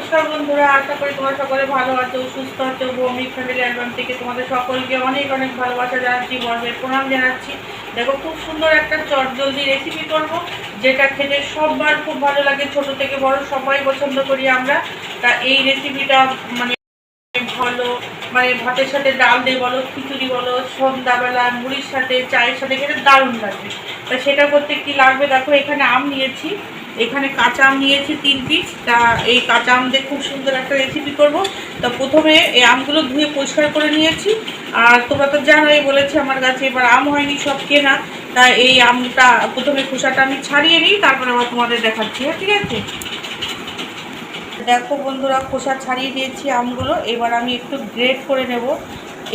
নমস্কার বন্ধুরা, আশা করি তোমরা সকলে ভালো আছো, সুস্থ আছো। ভৌমিক ফ্যামিলি অ্যালবাম থেকে তোমাদের সকলকে অনেক অনেক ভালোবাসা জানাচ্ছি, বড়দের প্রণাম জানাচ্ছি। দেখো, খুব সুন্দর একটা চটজলদি রেসিপি করব, যেটা খেতে সবার খুব ভালো লাগে, ছোট থেকে বড় সবাই পছন্দ করি আমরা। তা এই রেসিপিটা মানে ভালো, মানে ভাতের সাথে ডাল দিয়ে বলো, খিচুড়ি বলো, সন্ধ্যাবেলা মুড়ির সাথে, চায়ের সাথে খেতে দারুণ লাগবে। তা সেটা করতে কি লাগবে দেখো, এখানে আম নিয়েছি, এখানে কাঁচা আম নিয়েছি 3 পিস। তা এই কাঁচা আম দিয়ে খুব সুন্দর একটা রেসিপি করব। তা প্রথমে এই আমগুলো ধুয়ে পরিষ্কার করে নিয়েছি। আর তোমরা তো জানোই, বলেছি আমার কাছে এবার আম হয়নি, সব কেনা। তা এই আমটা প্রথমে খোসাটা আমি ছাড়িয়ে নিই, তারপরে আবার তোমাদের দেখাচ্ছি। হ্যাঁ, ঠিক আছে। দেখো বন্ধুরা, খোসা ছাড়িয়ে দিয়েছি আমগুলো। এবার আমি একটু গ্রেট করে নেব।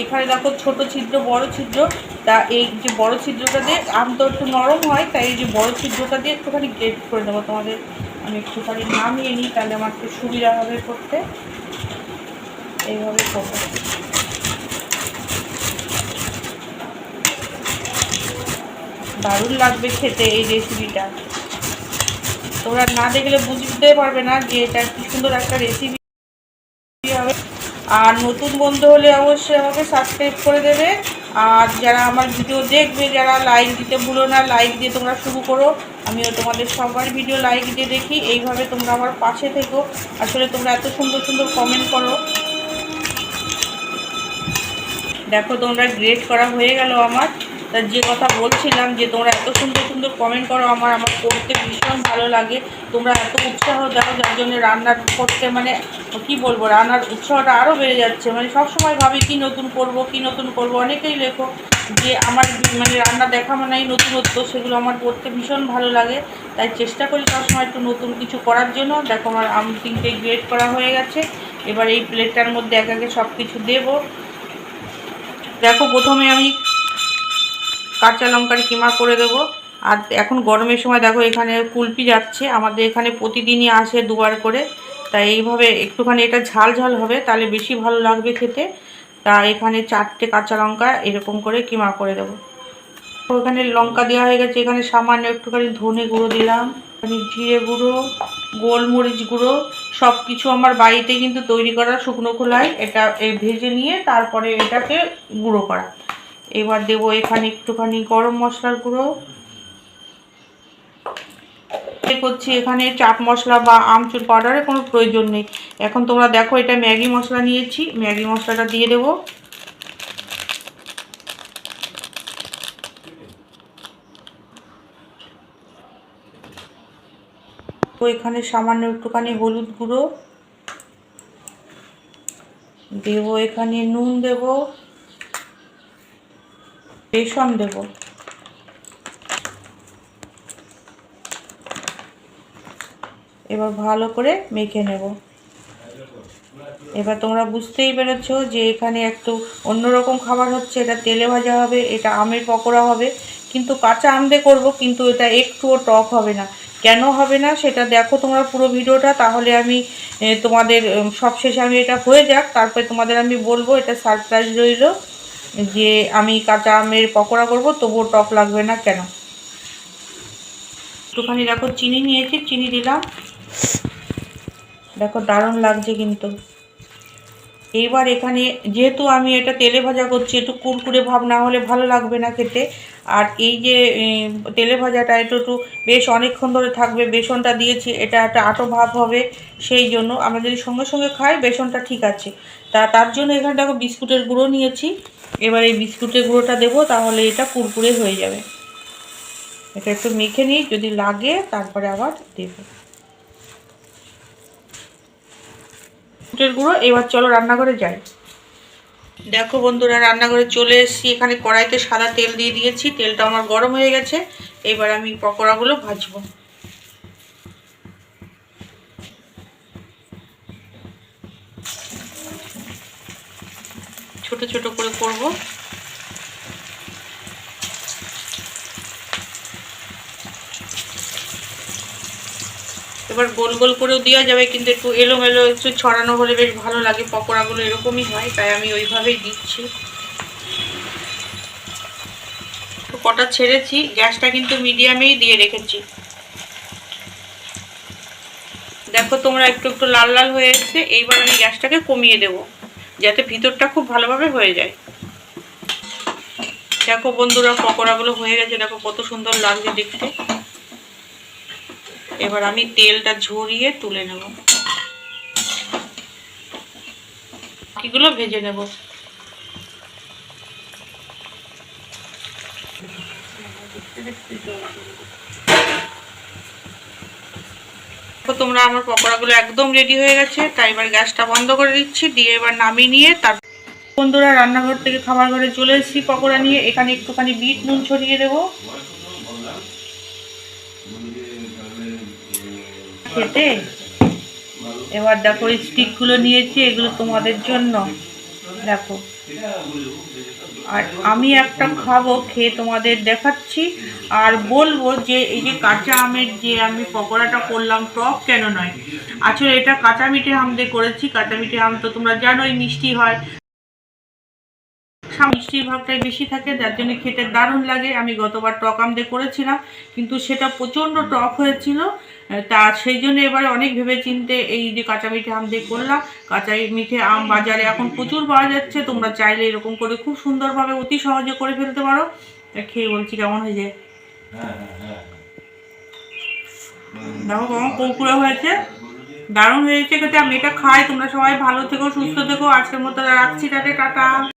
এখানে দেখো ছোট ছিদ্র, বড় ছিদ্র। তা এই যে বড় ছিদ্রটা দিয়ে, আম তো একটু নরম হয়, তাই এই যে বড় ছিদ্রটা দিয়ে একটুখানি গ্রেট করে নেবো। তোমাদের আমি একটুখানি নামিয়ে নিই, তাহলে আমার একটু সুবিধা হবে করতে। এইভাবে করবো, দারুণ লাগবে খেতে এই রেসিপিটা। তোমরা না দেখলে বুঝতে পারবে না যে এটা কি সুন্দর একটা রেসিপি হবে। আর নতুন বন্ধু হলে অবশ্যই আমাকে সাবস্ক্রাইব করে দেবে। আর যারা আমার ভিডিও দেখবে, যারা লাইক দিতে ভুলো না, লাইক দিয়ে তোমরা শুরু করো। আমিও তোমাদের সবার ভিডিও লাইক দিয়ে দেখি। এইভাবে তোমরা আমার পাশে থেকো। আসলে তোমরা এত সুন্দর সুন্দর কমেন্ট করো। দেখো, তোমরা গ্রেড করা হয়ে গেল আমার। তা যে কথা বলছিলাম, যে তোমরা এত সুন্দর সুন্দর কমেন্ট করো, আমার করতে ভীষণ ভালো লাগে। তোমরা এত উৎসাহ দাও, যার জন্য রান্না করতে মানে কি বলবো, রান্নার উৎসাহটা আরও বেড়ে যাচ্ছে। মানে সবসময় ভাবি কি নতুন করব, কি নতুন করব। অনেকেই লেখো যে আমার মানে রান্না দেখা মানেই নতুনত্ব, সেগুলো আমার করতে ভীষণ ভালো লাগে। তাই চেষ্টা করি সবসময় একটু নতুন কিছু করার জন্য। দেখো, আমার আম 3টে গ্রেড করা হয়ে গেছে। এবার এই প্লেটটার মধ্যে এক একে সব কিছু দেবো। দেখো, প্রথমে আমি কাঁচা লঙ্কার কিমা করে দেবো। আর এখন গরমের সময় দেখো, এখানে কুলপি যাচ্ছে, আমাদের এখানে প্রতিদিনই আসে 2বার করে। তাই এইভাবে একটুখানি এটা ঝাল ঝাল হবে, তাহলে বেশি ভালো লাগবে খেতে। তা এখানে 4টে কাঁচা লঙ্কা এরকম করে কিমা করে দেবো। ওখানে লঙ্কা দেওয়া হয়ে গেছে, এখানে সামান্য একটুখানি ধনে গুঁড়ো দিলাম, জিরে গুঁড়ো, গোলমরিচ গুঁড়ো। সব কিছু আমার বাড়িতে কিন্তু তৈরি করা, শুকনো খোলায় এটা ভেজে নিয়ে তারপরে এটাকে গুঁড়ো করা। এবার দেবো এখানে একটুখানি গরম মশলার গুঁড়ো করছি। এখানে চাট মশলা বা আমচুর পাউডারের কোনো প্রয়োজন নেই। এখন তোমরা দেখো, এটা ম্যাগি মশলা নিয়েছি, ম্যাগি মশলাটা দিয়ে দেবো। তো এখানে সামান্য একটুখানি হলুদ গুঁড়ো দেবো, এখানে নুন দেব, বেসন দেব। এবার ভালো করে মেখে নেব। এবার তোমরা বুঝতেই পেরেছো যে এখানে একটু অন্যরকম খাবার হচ্ছে। এটা তেলে ভাজা হবে, এটা আমের পকোড়া হবে, কিন্তু কাঁচা আম দিয়ে করবো, কিন্তু এটা একটুও টক হবে না। কেন হবে না সেটা দেখো তোমরা পুরো ভিডিওটা, তাহলে আমি তোমাদের সবশেষে আমি এটা হয়ে যাক, তারপরে তোমাদের আমি বলবো। এটা সারপ্রাইজ রইল যে আমি কাঁচা আমের পকোড়া করব, তবুও টক লাগবে না কেন। একটুখানি দেখো চিনি নিয়েছি, চিনি দিলাম। দেখো, দারুণ লাগছে কিন্তু। এইবার এখানে যেহেতু আমি এটা তেলে ভাজা করছি, একটু কুরকুরে ভাব না হলে ভালো লাগবে না খেতে। আর এই যে তেলে ভাজাটা একটু একটু বেশ অনেকক্ষণ ধরে থাকবে, বেসনটা দিয়েছি, এটা একটা আঁটো ভাব হবে। সেই জন্য আমরা যদি সঙ্গে সঙ্গে খাই, বেসনটা ঠিক আছে। তার জন্য এখানে দেখো বিস্কুটের গুঁড়ো নিয়েছি। এবার এই বিস্কুটের গুঁড়োটা দেবো, তাহলে এটা কুরকুরে হয়ে যাবে। এটা একটু মেখে নিই, যদি লাগে তারপরে আবার দেবো বিস্কুটের গুঁড়ো। এবার চলো রান্নাঘরে যাই। দেখো বন্ধুরা, রান্নাঘরে চলে এসেছি। এখানে কড়াইতে সাদা তেল দিয়ে দিয়েছি, তেলটা আমার গরম হয়ে গেছে। এবার আমি পকোড়াগুলো ভাজবো। ছোট ছোট করে করব। এবার গোল গোল করেও দেওয়া যাবে, কিন্তু একটু এলোমেলো একটু ছড়ানো হলে বেশ ভালো লাগে। পকোড়াগুলো এরকমই হয়, তাই আমি ওইভাবেই দিচ্ছি। কটা ছেড়েছি, গ্যাসটা কিন্তু মিডিয়ামেই দিয়ে রেখেছি। দেখো তোমরা একটু একটু লাল লাল হয়ে এসছে। এইবার আমি গ্যাসটাকে কমিয়ে দেব যাতে ভিতরটা খুব ভালোভাবে হয়ে যায়। দেখো বন্ধুরা পকোড়াগুলো হয়ে গেছে, দেখো কত সুন্দর লাগছে দেখতে। এবার আমি তেলটা ঝরিয়ে তুলে নেব, বাকিগুলো ভেজে নেব। তোমরা আমার পকোড়াগুলো একদম রেডি হয়ে গেছে, তাই এবার গ্যাসটা বন্ধ করে দিচ্ছি, দিয়ে এবার নামিয়ে নিয়ে তার বন্ধুরা রান্নাঘর থেকে খাবার ঘরে চলে এসেছি পকোড়া নিয়ে। এখানে একটুখানি বিট নুন ছড়িয়ে দেবো খেতে। এবার দেখো এই স্টিকগুলো নিয়েছি, এগুলো তোমাদের জন্য। দেখো আর আমি একটা খাবো, খেয়ে তোমাদের দেখাচ্ছি আর বলবো যে এই যে কাঁচা আমের যে আমি পকোড়াটা করলাম টক কেন নয়, আসলে এটা কাঁচা মিঠে আম দিয়ে করেছি। কাঁচা মিঠে আম তো তোমরা জানোই মিষ্টি হয়, মিষ্টির ভাবটাই বেশি থাকে, যার জন্য খেতে দারুণ লাগে। আমি গতবার টক আম দিয়ে করেছিলাম কিন্তু সেটা প্রচণ্ড টক হয়েছিল, তা সেই জন্য এবারে অনেক ভেবে চিনতে এই যে কাঁচা মিঠে আম দিয়ে করলাম। কাঁচা মিঠে আম বাজারে এখন প্রচুর পাওয়া যাচ্ছে, তোমরা চাইলে এরকম করে খুব সুন্দরভাবে অতি সহজে করে ফেলতে পারো। খেয়ে বলছি কেমন হয়েছে। দেখো কেমন কুরকুরে হয়েছে, দারুণ হয়েছে খেতে। আমি এটা খাই। তোমরা সবাই ভালো থেকো, সুস্থ থেকো। আজকের মতো রাখছি, টাটা।